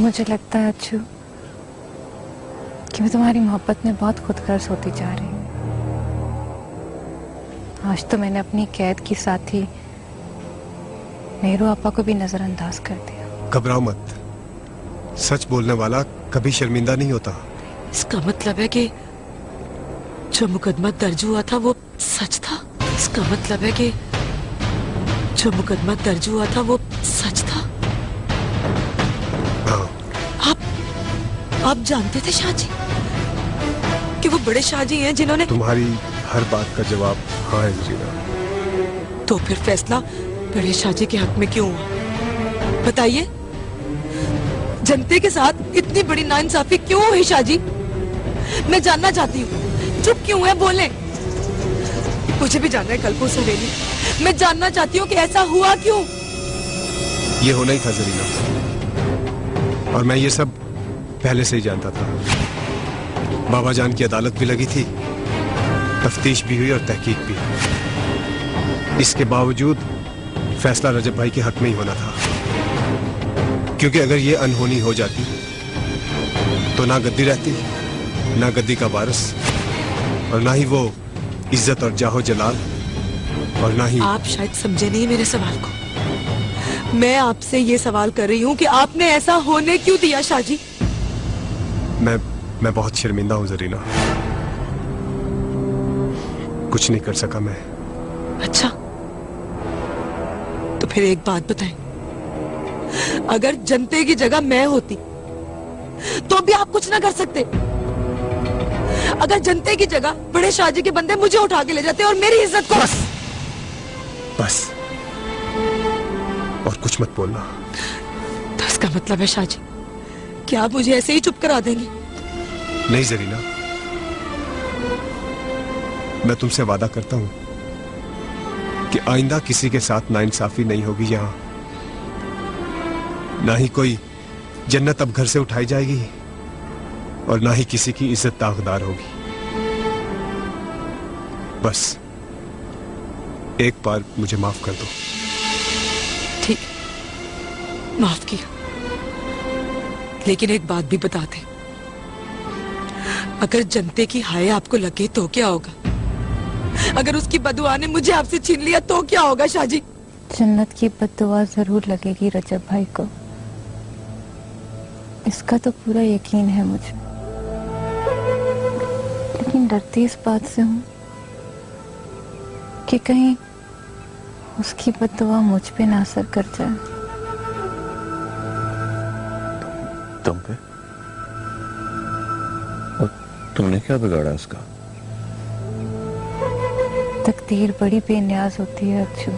मुझे लगता है अच्छू कि मैं तुम्हारी मोहब्बत में बहुत खुदगर्ज होती जा रही हूँ। आज तो मैंने अपनी कैद की साथी नेहरू आपा को भी नजरअंदाज कर दिया। घबराओ मत, सच बोलने वाला कभी शर्मिंदा नहीं होता। इसका मतलब है कि जो मुकदमा दर्ज हुआ था वो सच था। इसका मतलब है कि जो मुकदमा दर्ज हुआ था वो सच था। हाँ। आप जानते थे शाहजी कि वो बड़े शाहजी हैं जिन्होंने। तुम्हारी हर बात का जवाब हाँ है जीना। तो फिर फैसला बड़े शाहजी के हक में क्यों हुआ बताइए? जनते के साथ इतनी बड़ी नाइंसाफी क्यों हुई शाहजी? मैं जानना चाहती हूँ। चुप क्यों है, बोले। मुझे भी जानना है कल्पू सवेली। मैं जानना चाहती हूँ कि ऐसा हुआ क्यों। ये होना ही था जरीना, और मैं ये सब पहले से ही जानता था। बाबा जान की अदालत भी लगी थी, तफ्तीश भी हुई और तहकीक भी। इसके बावजूद फैसला रजब भाई के हक में ही होना था, क्योंकि अगर ये अनहोनी हो जाती तो ना गद्दी रहती, ना गद्दी का वारिस, और ना ही वो इज्जत और जाहो जलाल, और ना ही। आप शायद समझे नहीं मेरे सवाल को। मैं आपसे ये सवाल कर रही हूँ कि आपने ऐसा होने क्यों दिया शाहजी? मैं बहुत शर्मिंदा हूं जरीना, कुछ नहीं कर सका मैं। अच्छा, तो फिर एक बात बताएं, अगर जनते की जगह मैं होती तो भी आप कुछ ना कर सकते? अगर जनते की जगह बड़े शाहजी के बंदे मुझे उठा के ले जाते और मेरी इज्जत को। बस और कुछ मत बोलना। तो इसका मतलब है शाहजी कि आप मुझे ऐसे ही चुप करा देंगे? नहीं जरीना, मैं तुमसे वादा करता हूं कि आइंदा किसी के साथ नाइंसाफी नहीं होगी यहां। ना ही कोई जन्नत अब घर से उठाई जाएगी, और ना ही किसी की इज्जत दागदार होगी। बस एक बार मुझे माफ कर दो। ठीक, माफ किया, लेकिन एक बात भी बता दे, अगर जनते की हाय आपको लगे तो क्या होगा? अगर उसकी बदुआ ने मुझे आपसे छीन लिया तो क्या होगा शाहजी? जन्नत की बदुआ जरूर लगेगी रजब भाई को, इसका तो पूरा यकीन है मुझे। लेकिन डरती इस बात से हूं कि कहीं उसकी बददुआ मुझ पे ना असर कर जाए। तुम पे? और तुमने क्या बिगाड़ा उसका? तकदीर बड़ी बेनियाज होती है अच्छू।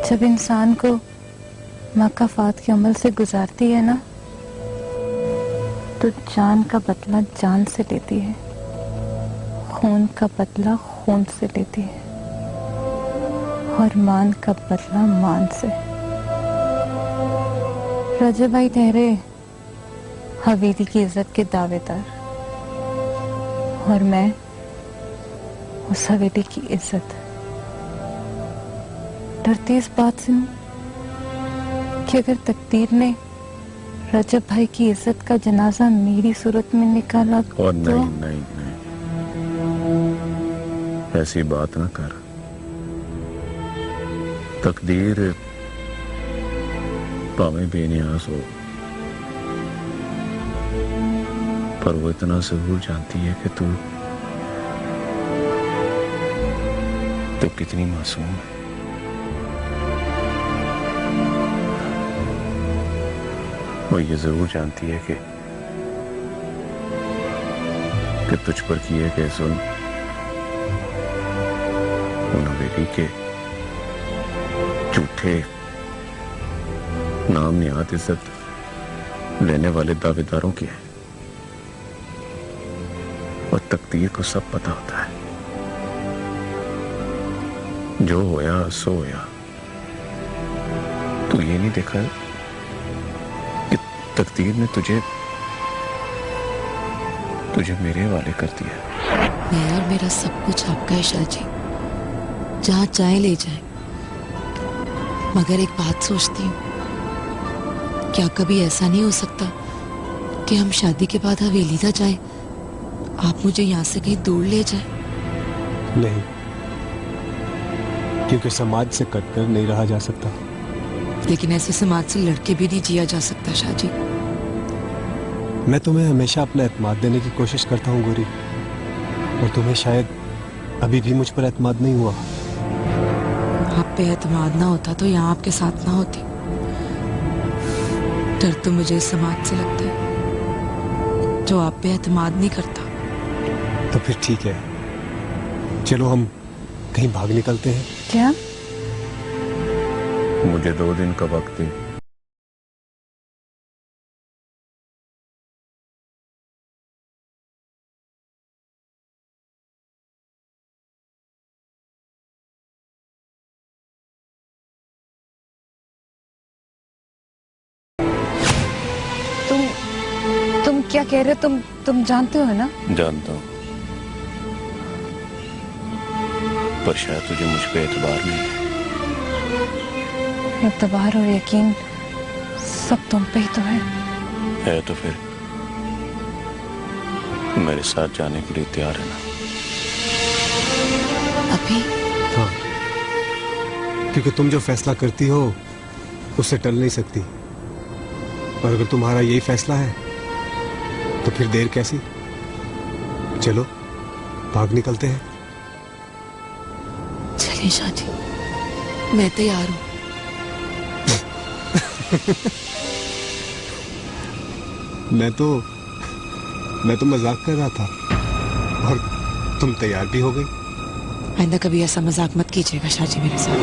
जब इंसान को मकाफात के अमल से गुजारती है ना, तो जान का बदला जान से लेती है, खून का बदला खून से लेती है, और मान का बदला मान से। रजब भाई ठहरे हवेली की इज्जत के दावेदार, और मैं उस हवेली की इज्जत। डरती इस बात से हूं कि अगर तकदीर ने रजब भाई की इज्जत का जनाजा मेरी सूरत में निकाला और तो। नहीं नहीं नहीं, ऐसी बात ना कर। तकदीर भावें बेनियाज हो, पर वो इतना जरूर जानती है कि तू कितनी मासूम है। वो ये जरूर जानती है कि तुझ पर किए गए जुल्म उन हवेली के झूठे नाम निहात इज्जत लेने वाले दावेदारों की है, और तकदीर को सब पता होता है। जो होया सो होया। तू ये नहीं देखा कि तकदीर ने तुझे मेरे हवाले कर दिया। मैं और मेरा सब कुछ आपका है शाहजी, जहाँ चाहे ले जाए। मगर एक बात सोचती हूँ क्या कभी ऐसा नहीं हो सकता कि हम शादी के बाद हवेली ना जाएं? आप मुझे यहाँ से कहीं दूर ले जाएं? नहीं, क्योंकि समाज से कटकर नहीं रहा जा सकता। लेकिन ऐसे समाज से लड़के भी नहीं जिया जा सकता शाहजी। मैं तुम्हें हमेशा अपना एतमाद देने की कोशिश करता हूँ गौरी, और तुम्हें शायद अभी भी मुझ पर एतमाद नहीं हुआ। आप पे एतमाद ना होता तो यहाँ आपके साथ ना होती। डर तो मुझे इस समाज से लगता है जो आप पे एतमाद नहीं करता। तो फिर ठीक है, चलो हम कहीं भाग निकलते हैं। क्या? मुझे 2 दिन का वक्त दे। तुम क्या कह रहे हो? तुम जानते हो ना? जानता हूं, पर शायद तुझे मुझ पे एतबार नहीं है। एतबार और यकीन सब तुम पे ही तो है। तो फिर मेरे साथ जाने के लिए तैयार है ना? अभी? हाँ, क्योंकि तुम जो फैसला करती हो उससे टल नहीं सकती, और अगर तुम्हारा यही फैसला है तो फिर देर कैसी? चलो भाग निकलते हैं। चलिए शाहजी, मैं तैयार हूँ। मैं तो मजाक कर रहा था और तुम तैयार भी हो गई। आइंदा कभी ऐसा मजाक मत कीजिएगा शाहजी मेरे साथ।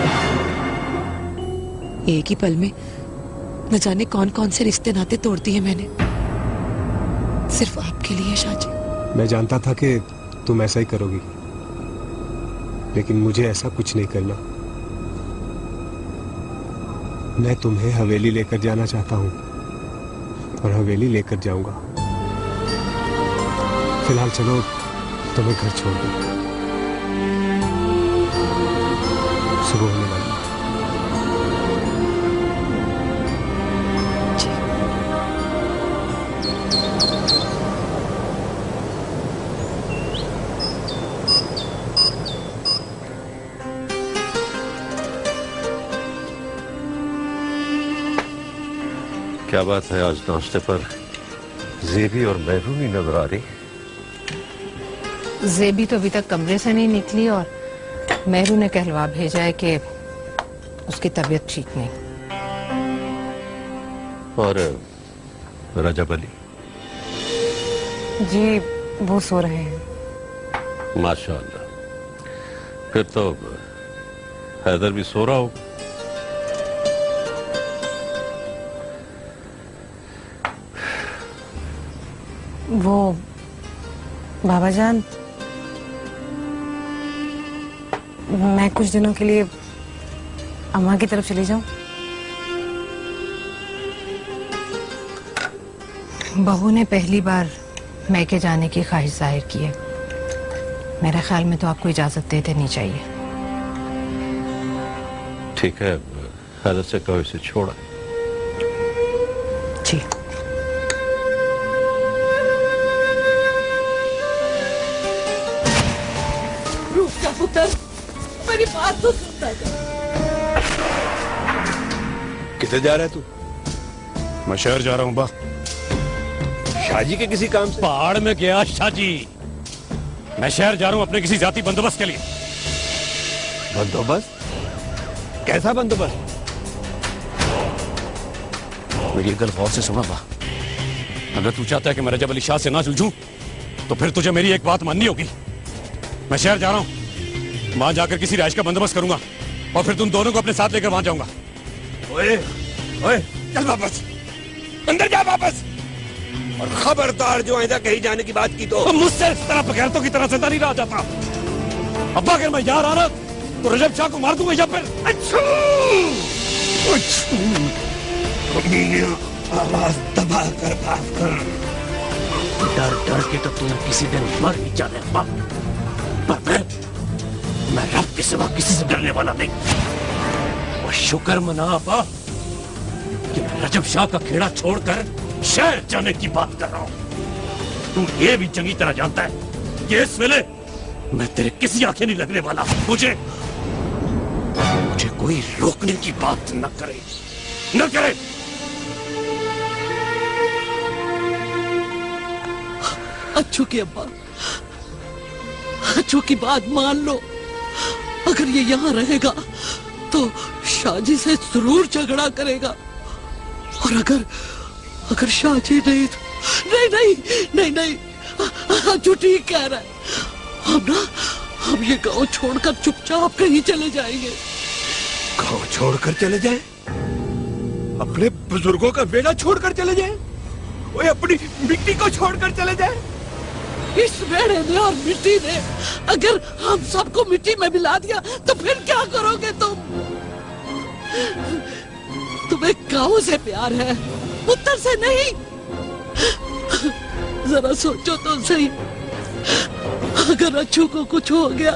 एक ही पल में न जाने कौन कौन से रिश्ते नाते तोड़ दिए मैंने, सिर्फ आपके लिए शाहजी। मैं जानता था कि तुम ऐसा ही करोगी, लेकिन मुझे ऐसा कुछ नहीं करना। मैं तुम्हें हवेली लेकर जाना चाहता हूँ और हवेली लेकर जाऊंगा। फिलहाल चलो, तुम्हें घर छोड़ दो, सुबह होने वाली है। क्या बात है, आज नाश्ते पर जेबी और महबू नहीं नजर आ रही? जेबी तो अभी तक कमरे से नहीं निकली और मेहरू ने कहलवा भेजा है कि उसकी तबीयत ठीक नहीं। और रजब अली? जी वो सो रहे हैं। माशाअल्लाह, फिर तो हैदर भी सो रहा होगा। वो बाबा जान, मैं कुछ दिनों के लिए अम्मा की तरफ चली जाऊं? बहू ने पहली बार मैके जाने की ख्वाहिश जाहिर की है। मेरे ख्याल में तो आपको इजाजत दे देनी चाहिए। ठीक है, हैदर से कहो इसे छोड़ा। जी। पुत्र, मेरी बात तो सुनता जा। किधर जा रहा है तू? मैं शहर जा रहा हूं बा। शाहजी के किसी काम से? पहाड़ में गया शाहजी। मैं शहर जा रहा हूं अपने किसी जाती बंदोबस्त के लिए। बंदोबस्त? कैसा बंदोबस्त? मेरी एक गल गौर से सुना बा। अगर तू चाहता है कि मैं रजब अली शाह से ना जूझूं, तो फिर तुझे मेरी एक बात माननी होगी। मैं शहर जा रहा हूं, वहां जाकर किसी राइश का बंदोबस्त करूंगा और फिर तुम दोनों को अपने साथ लेकर वहां जाऊंगा। ओए, ओए, चल वापस, अंदर जा वापस, और खबरदार जो आइंदा कहीं जाने की बात की तो मुझसे इस तरह बगैरतों की तरह जिंदा नहीं रहा जाता। अब्बा, अगर मैं यहाँ रहा तो रजब शाह को मार दूंगा या फिर आवाज दबा कर बात कर। डर डर के तो तुम किसी दिन मर ही जाने अब्बा, पर मैं रब के सिवा किसी से डरने वाला नहीं। और शुक्र मना अब्बा कि मैं रजब शाह का खेड़ा छोड़कर शहर जाने की बात कर रहा हूं। तू ये भी चंगी तरह जानता है कि इस वेले मैं तेरे किसी आंखें नहीं लगने वाला। मुझे कोई रोकने की बात न करे, न करे। अच्छू की अब्बा, अच्छू की बात मान लो। अगर ये यहाँ रहेगा तो शाहजी से जरूर झगड़ा करेगा। और अगर शाहजी नहीं तो नहीं, अच्छू ठीक कह रहा है। हम ये गांव छोड़कर चुपचाप कहीं चले जाएंगे। गांव छोड़कर चले जाएं? अपने बुजुर्गों का बेड़ा छोड़कर चले जाएं? ओए अपनी मिट्टी को छोड़कर चले जाएं? इस बेड़े ने और मिट्टी ने अगर हम सबको मिट्टी में मिला दिया तो फिर क्या करोगे तुम? तुम्हें गांव से प्यार है, उत्तर से नहीं। जरा सोचो तो सही, अगर अच्छू को कुछ हो गया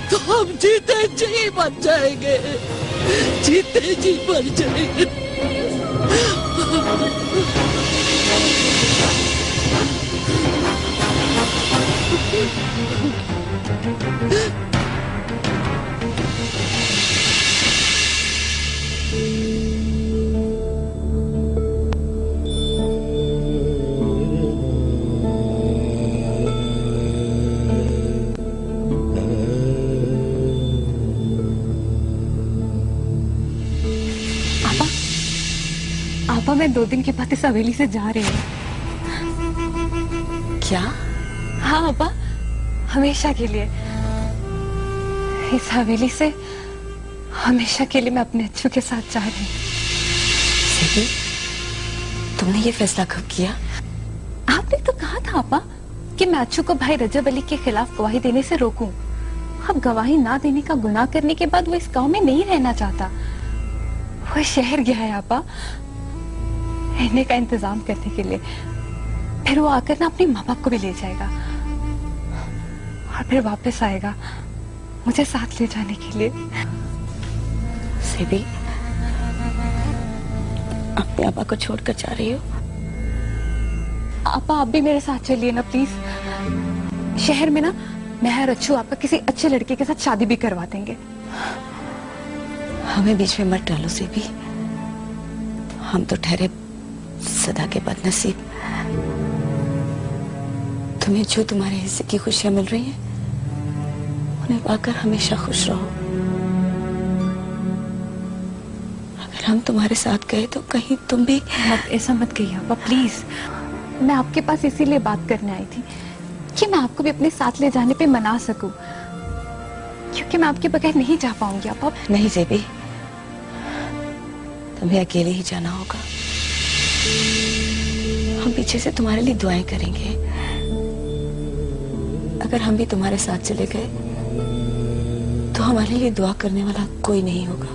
तो हम जीते जी मर जाएंगे, जीते जी मर जाएंगे। आपा, मैं 2 दिन के बाद इस हवेली से जा रही हूँ। क्या? हाँ आपा, हमेशा के लिए। इस हवेली से हमेशा के लिए मैं अपने अच्छू के साथ जा रही हूँ। तुमने ये फैसला कब किया? आपने तो कहा था आपा कि मैं अच्छू को भाई रजब अली के खिलाफ गवाही देने से रोकूं। अब गवाही ना देने का गुनाह करने के बाद वो इस गांव में नहीं रहना चाहता। वो शहर गया है आपा रहने का इंतजाम करने के लिए। फिर वो आकर ना अपने माँ बाप को भी ले जाएगा और फिर वापस आएगा मुझे साथ ले जाने के लिए। सेबी, अपने आपा को छोड़कर जा रही हो? आपा, आप भी मेरे साथ चलिए ना प्लीज। शहर में ना मैं और अच्छू आपका किसी अच्छे लड़के के साथ शादी भी करवा देंगे। हमें बीच में मत डालो सेबी, हम तो ठहरे सदा के बदनसीब। तुम्हें जो तुम्हारे हिस्से की खुशियां मिल रही हैं उन्हें पाकर हमेशा खुश रहो। अगर हम तुम्हारे साथ गए तो कहीं तुम भी ऐसा मत कहिए आपा प्लीज। मैं आपके पास इसीलिए बात करने आई थी कि मैं आपको भी अपने साथ ले जाने पे मना सकूं, क्योंकि मैं आपके बगैर नहीं जा पाऊंगी आपा। नहीं सेबी, तुम्हें अकेले ही जाना होगा। हम पीछे से तुम्हारे लिए दुआएं करेंगे। अगर हम भी तुम्हारे साथ चले गए तो हमारे लिए दुआ करने वाला कोई नहीं होगा।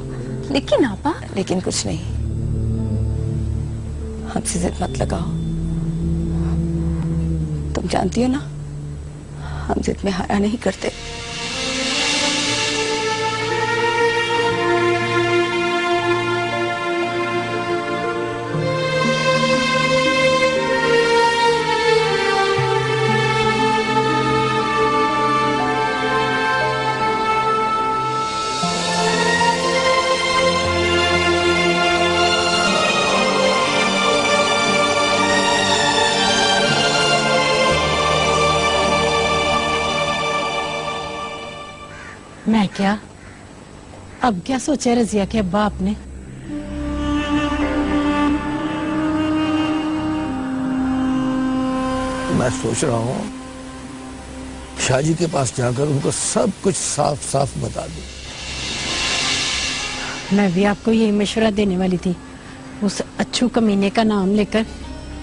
लेकिन आपा। लेकिन कुछ नहीं, हमसे जिद मत लगाओ। तुम जानती हो ना, हम जिद में हारा नहीं करते। मैं क्या? अब क्या सोचा रजिया के अब्बा आपने? मैं सोच रहा हूँ शाहजी के पास जाकर उनको सब कुछ साफ साफ बता दूं। मैं भी आपको यही मशवरा देने वाली थी। उस अच्छू कमीने का नाम लेकर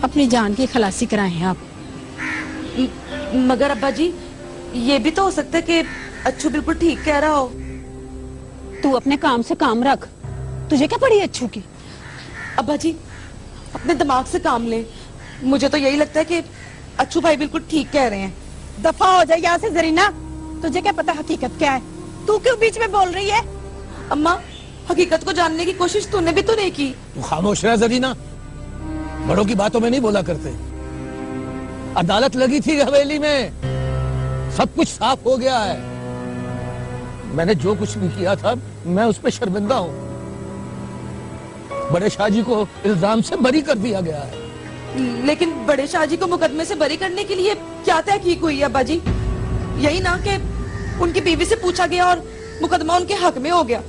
अपनी जान की खलासी कराएं हैं आप। मगर अब्बा जी, ये भी तो हो सकता है कि अच्छू बिल्कुल ठीक कह रहा हो। तू अपने काम से काम रख, तुझे क्या पड़ी अच्छू की? अब्बा जी, अपने दिमाग से काम ले। मुझे तो यही लगता है कि अच्छू भाई बिल्कुल ठीक कह रहे हैं। दफा हो जाए यहाँ से जरीना, तुझे क्या पता हकीकत क्या है? तू क्यों बीच में बोल रही है? अम्मा, हकीकत को जानने की कोशिश तूने भी तो नहीं की। तू खामोश रह जरीना, बड़ों की बातों में नहीं बोला करते। अदालत लगी थी हवेली में, सब कुछ साफ हो गया है। मैंने जो कुछ भी किया था मैं उस पर शर्मिंदा हूं। बड़े शाहजी को इल्जाम से बरी कर दिया गया है। लेकिन बड़े शाहजी को मुकदमे से बरी करने के लिए क्या तहकीक हुई अब्बा जी? यही ना कि उनकी बीवी से पूछा गया और मुकदमा उनके हक में हो गया।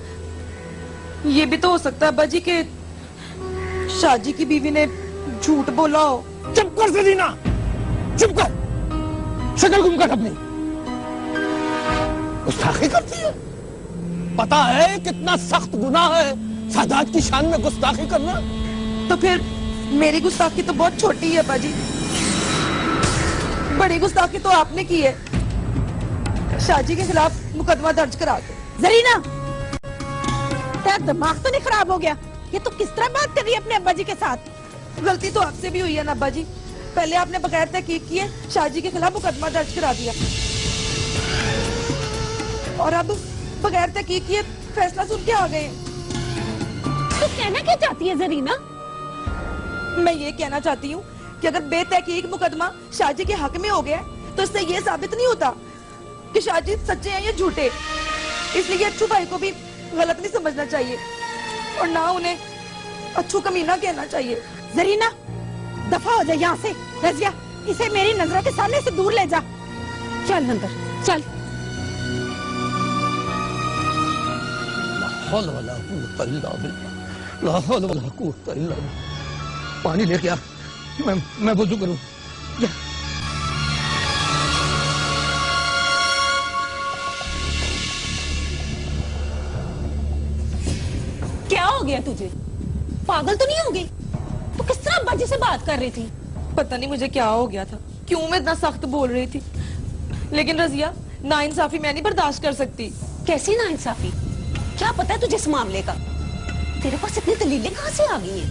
ये भी तो हो सकता है अब्बा जी के शाहजी की बीवी ने झूठ बोला हो। चुप कर सदीना, चुप कर, शक्ल गुम कर अपनी। गुस्ताखी करती है, पता है कितना सख्त गुनाह है सादात की शान में गुस्ताखी करना। तो फिर मेरी गुस्ताखी तो बहुत छोटी है अब्बा जी, बड़ी गुस्ताखी तो आपने की है शाहजी के खिलाफ मुकदमा दर्ज करा के। जरीना, तेरा दिमाग तो नहीं खराब हो गया? ये तो किस तरह बात कर रही है अपने अब्बा जी के साथ? गलती तो आपसे भी हुई है ना अब्बा जी, पहले आपने बगैर तहकीक किए शाहजी के खिलाफ मुकदमा दर्ज करा दिया और अब बगैर तहकीक किए फैसला सुन के आ गए। तो कहना क्या चाहती है जरीना? मैं ये कहना चाहती हूँ कि अगर बेतहकीक मुकदमा शाहजी के हक में हो गया तो इससे ये साबित नहीं होता कि शाहजी सच्चे हैं या झूठे। इसलिए अच्छू भाई को भी गलत नहीं समझना चाहिए और ना उन्हें अच्छू कमीना कहना चाहिए। जरीना, दफा हो जाए यहाँ से। रजिया, इसे मेरी नजरों के सामने से दूर ले जा। चल अंदर चल। ला हौल वला कुव्वता इल्ला बिल्लाह, ला हौल वला कुव्वता इल्ला बिल्लाह। पानी लेके आ, मैं वुजू करूं। क्या हो गया तुझे? पागल तो नहीं हो गई? तो किस तरह अब्बा जी से बात कर रही थी? पता नहीं मुझे क्या हो गया था, क्यों मैं इतना सख्त बोल रही थी। लेकिन रजिया, नाइंसाफी मैं नहीं बर्दाश्त कर सकती। कैसी नाइंसाफी? क्या पता है तुझे इस मामले का? तेरे पास इतनी दलीलें कहाँ से आ गई हैं?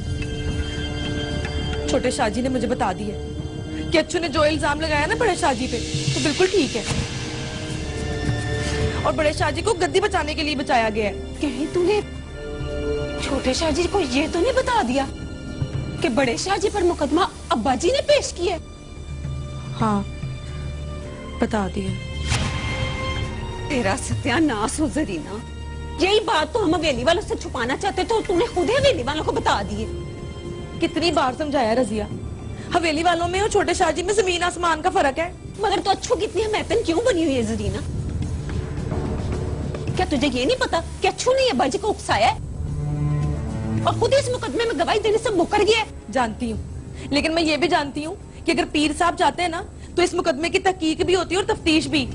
छोटे शाहजी ने मुझे बता दी है कि अच्छू ने जो इल्जाम लगाया ना बड़े शाहजी पे, तो बिल्कुल ठीक है और बड़े शाहजी को गद्दी बचाने के लिए बचाया गया है। कहीं तूने छोटे शाहजी को ये तो नहीं बता दिया कि बड़े शाहजी पर मुकदमा अब्बा जी ने पेश किया? हाँ, बता दिया। तेरा सत्यानाश हो जरीना। यही बात तो हम हवेली वालों से छुपाना चाहते तो तूने खुद ही हवेली वालों को बता दिए। कितनी बार समझाया रजिया, हवेली वालों में और छोटे शाहजी में जमीन आसमान का फर्क है। मगर तो अच्छू कितनी हमेतन क्यों बनी हुई है जरीना? क्या तुझे ये नहीं पता कि अच्छू ने अब्बा जी को उकसाया है और खुद इस मुकदमे में गवाही देने से मुकर गया है? जानती हूँ, लेकिन मैं ये भी जानती हूँ कि अगर पीर साहब चाहते हैं ना तो इस मुकदमे की तहकीक भी होती है और तफ्तीश भी,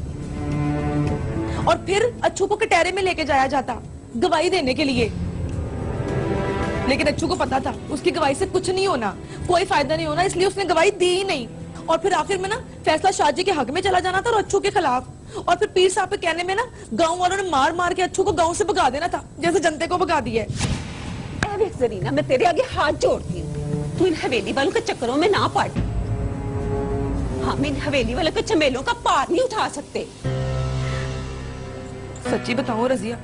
और फिर अच्छू को कटहरे में लेके जाया जाता गवाही देने के लिए। लेकिन अच्छू को पता था उसकी गवाही से कुछ नहीं होना, कोई फायदा नहीं होना, इसलिए उसने गवाही दी ही नहीं। और फिर आखिर में ना फैसला शाहजी के हक में चला जाना था और अच्छू के खिलाफ। और फिर पीर साहब के कहने में ना गांव वालों ने मार मार के अच्छू को गांव से भगा देना था, जैसे जनते को भगा दिया है। जरीना, मैं तेरे आगे हाथ जोड़ती हूँ, तू इन हवेली वालों के चक्करों में ना पड़। हम इन हवेली वालों के झमेलों का पार नहीं उठा सकते। सच्ची बताऊं रजिया,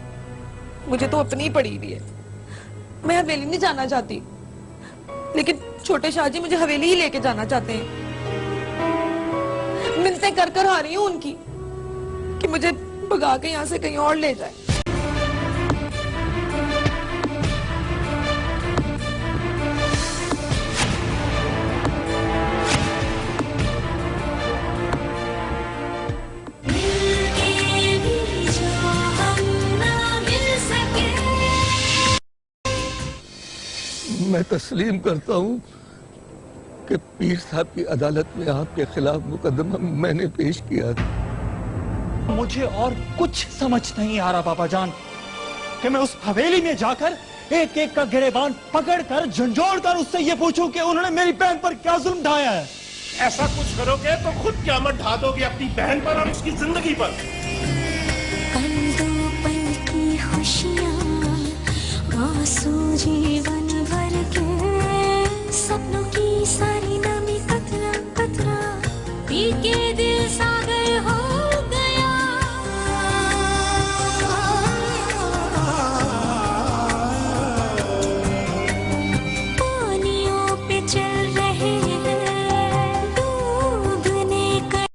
मुझे तो अपनी ही पड़ी हुई है। मैं हवेली नहीं जाना चाहती, लेकिन छोटे शाहजी मुझे हवेली ही लेके जाना चाहते हैं। मिन्नतें कर कर आ रही हूँ उनकी कि मुझे भगा के यहाँ से कहीं और ले जाए। मैं तस्लीम करता हूँ कि पीर साहब की अदालत में आपके खिलाफ मुकदमा मैंने पेश किया था। मुझे और कुछ समझ नहीं आ रहा पापा जान कि मैं उस हवेली में जाकर एक एक का गिरेबान पकड़कर झंझोड़ कर उससे ये पूछूं कि उन्होंने मेरी बहन पर क्या जुल्म ढाया है। ऐसा कुछ करोगे तो खुद क़यामत ढा दोगे अपनी बहन पर और उसकी जिंदगी पर। पल दो पल की खुशियां आंसू जीवन